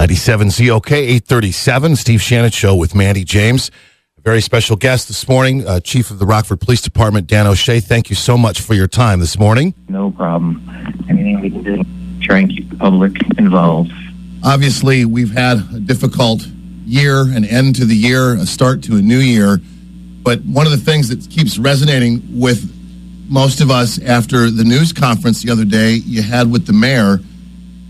97 ZOK 837, Steve Shannon Show with Mandy James. A very special guest this morning, Chief of the Rockford Police Department, Dan O'Shea. Thank you so much for your time this morning. No problem. Anything we can do to try and keep the public involved. Obviously, we've had a difficult year, an end to the year, a start to a new year. But one of the things that keeps resonating with most of us after the news conference the other day you had with the mayor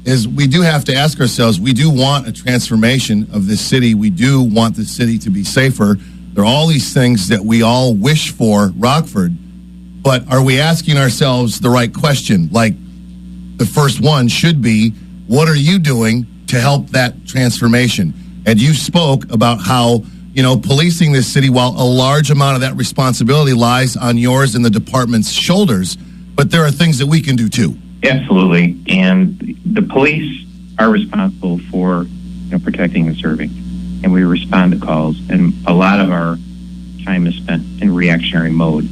is we do have to ask ourselves, we do want a transformation of this city. We do want the city to be safer. There are all these things that we all wish for Rockford, but are we asking ourselves the right question? Like the first one should be, what are you doing to help that transformation? And you spoke about how, policing this city, while a large amount of that responsibility lies on yours and the department's shoulders, but there are things that we can do too. Absolutely. And the police are responsible for protecting and serving. And we respond to calls. And a lot of our time is spent in reactionary mode.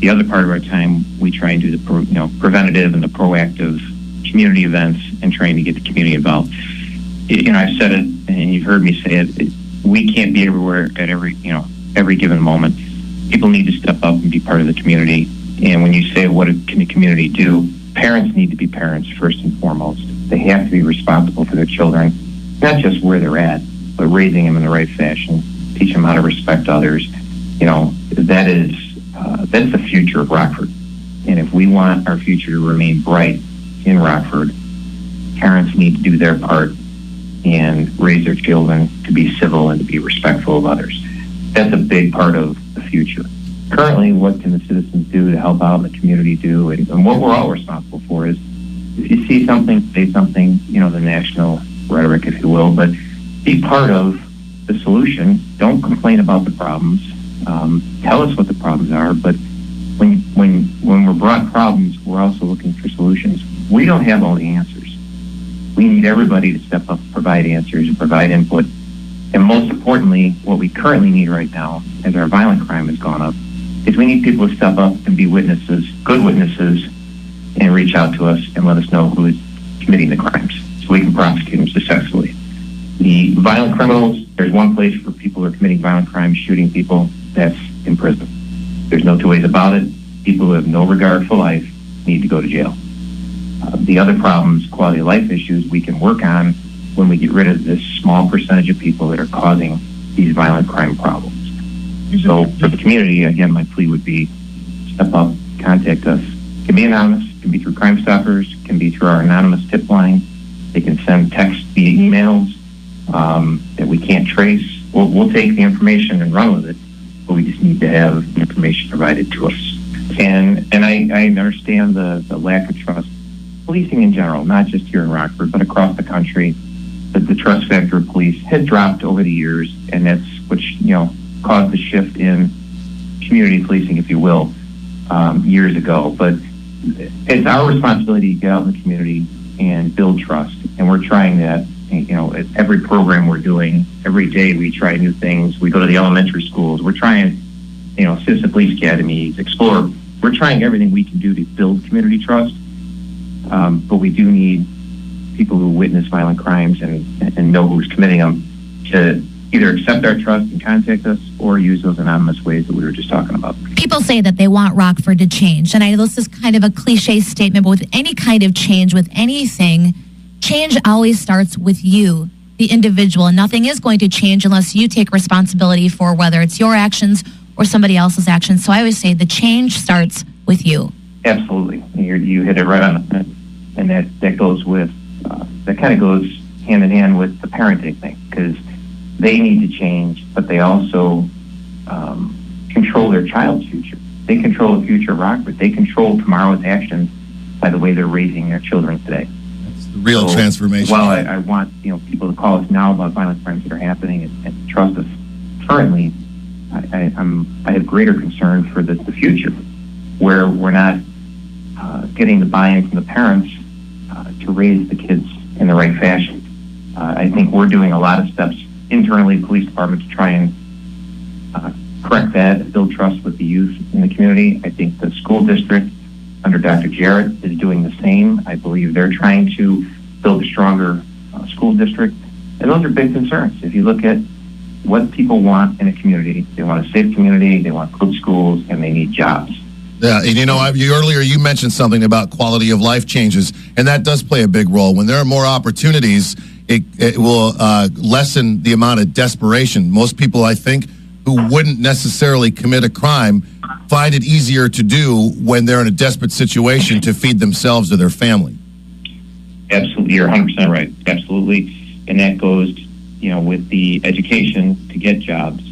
The other part of our time, we try and do the preventative and the proactive community events and trying to get the community involved. I've said it, and you've heard me say it. We can't be everywhere at every given moment. People need to step up and be part of the community. And when you say, what can the community do? Parents need to be parents first and foremost. They have to be responsible for their children, not just where they're at, but raising them in the right fashion, teach them how to respect others. That's the future of Rockford. And if we want our future to remain bright in Rockford, parents need to do their part and raise their children to be civil and to be respectful of others. That's a big part of the future. Currently, what can the citizens do to help out in the community do? And what we're all responsible for is, if you see something, say something, the national rhetoric, if you will, but be part of the solution. Don't complain about the problems. Tell us what the problems are, but when we're brought problems, we're also looking for solutions. We don't have all the answers. We need everybody to step up, provide answers, and provide input. And most importantly, what we currently need right now, as our violent crime has gone up, is we need people to step up and be witnesses, good witnesses, and reach out to us and let us know who is committing the crimes so we can prosecute them successfully. The violent criminals, there's one place for people who are committing violent crimes, shooting people, that's in prison. There's no two ways about it. People who have no regard for life need to go to jail. The other problems, quality of life issues, we can work on when we get rid of this small percentage of people that are causing these violent crime problems. So for the community, again, my plea would be step up, contact us. It can be anonymous, it can be through Crime Stoppers, it can be through our anonymous tip line. They can send text via emails that we can't trace. We'll take the information and run with it, but we just need to have the information provided to us. And I understand the lack of trust. Policing in general, not just here in Rockford, but across the country, that the trust factor of police has dropped over the years, and that's which caused the shift in community policing, if you will, years ago. But it's our responsibility to get out in the community and build trust, and we're trying that. At every program we're doing, every day we try new things. We go to the elementary schools. We're trying, citizen police academies, explore. We're trying everything we can do to build community trust. But we do need people who witness violent crimes and know who's committing them to either accept our trust and contact us or use those anonymous ways that we were just talking about. People say that they want Rockford to change, and I know this is kind of a cliche statement, but with any kind of change, with anything, change always starts with you, the individual, and nothing is going to change unless you take responsibility for whether it's your actions or somebody else's actions. So I always say the change starts with you. Absolutely. You hit it right on the head. And that goes with, that kind of goes hand in hand with the parenting thing, because they need to change, but they also control their child's future. They control the future of Rockford. They control tomorrow's actions by the way they're raising their children today. That's the real transformation. Well, I want people to call us now about violent crimes that are happening and trust us. Currently, I have greater concern for the future, where we're not getting the buy-in from the parents to raise the kids in the right fashion. I think we're doing a lot of steps internally, police department, to try and correct that, build trust with the youth in the community. I think the school district under Dr. Jarrett is doing the same. I believe they're trying to build a stronger school district. And those are big concerns. If you look at what people want in a community, they want a safe community, they want good schools, and they need jobs. Yeah, and earlier you mentioned something about quality of life changes, and that does play a big role. When there are more opportunities, it will lessen the amount of desperation. Most people, I think, who wouldn't necessarily commit a crime find it easier to do when they're in a desperate situation to feed themselves or their family. Absolutely, you're 100% right. Absolutely. And that goes, with the education to get jobs.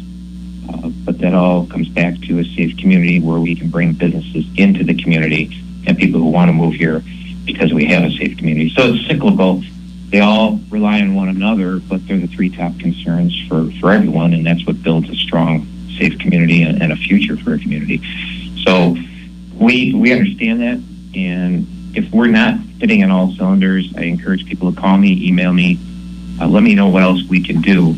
But that all comes back to a safe community where we can bring businesses into the community and people who want to move here because we have a safe community. So it's cyclical. They all rely on one another, but they're the three top concerns for everyone, and that's what builds a strong, safe community and a future for a community. So we understand that, and if we're not hitting on all cylinders, I encourage people to call me, email me, let me know what else we can do.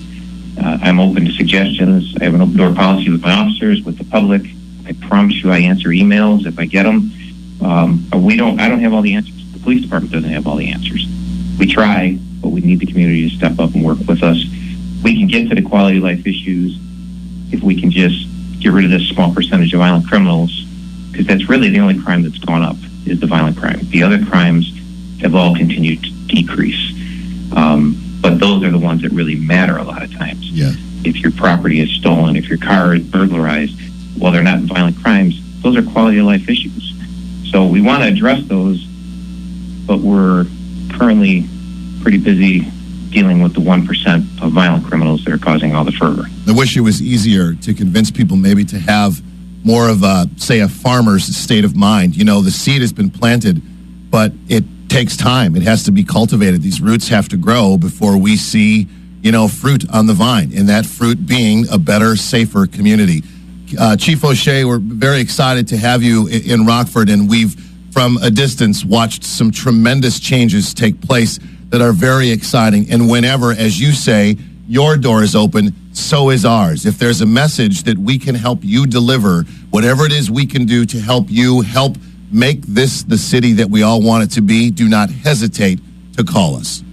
I'm open to suggestions. I have an open door policy with my officers, with the public. I promise you I answer emails if I get them. I don't have all the answers. The police department doesn't have all the answers. We try, but we need the community to step up and work with us. We can get to the quality of life issues if we can just get rid of this small percentage of violent criminals, because that's really the only crime that's gone up is the violent crime. The other crimes have all continued to decrease. But those are the ones that really matter a lot of times. Yeah. If your property is stolen, if your car is burglarized, while they're not violent crimes, those are quality of life issues. So we want to address those, but we're currently pretty busy dealing with the 1% of violent criminals that are causing all the fervor. I wish it was easier to convince people maybe to have more of a farmer's state of mind. The seed has been planted, but it takes time. It has to be cultivated. These roots have to grow before we see, fruit on the vine, and that fruit being a better, safer community. Chief O'Shea, we're very excited to have you in Rockford, and we've, from a distance, watched some tremendous changes take place that are very exciting. And whenever, as you say, your door is open, so is ours. If there's a message that we can help you deliver, whatever it is we can do to help you help make this the city that we all want it to be, do not hesitate to call us.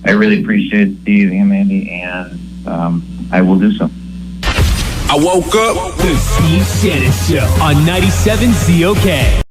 I really appreciate it, Steve and Mandy, and I will do so. I woke up. The Steve Shannon Show on 97 ZOK.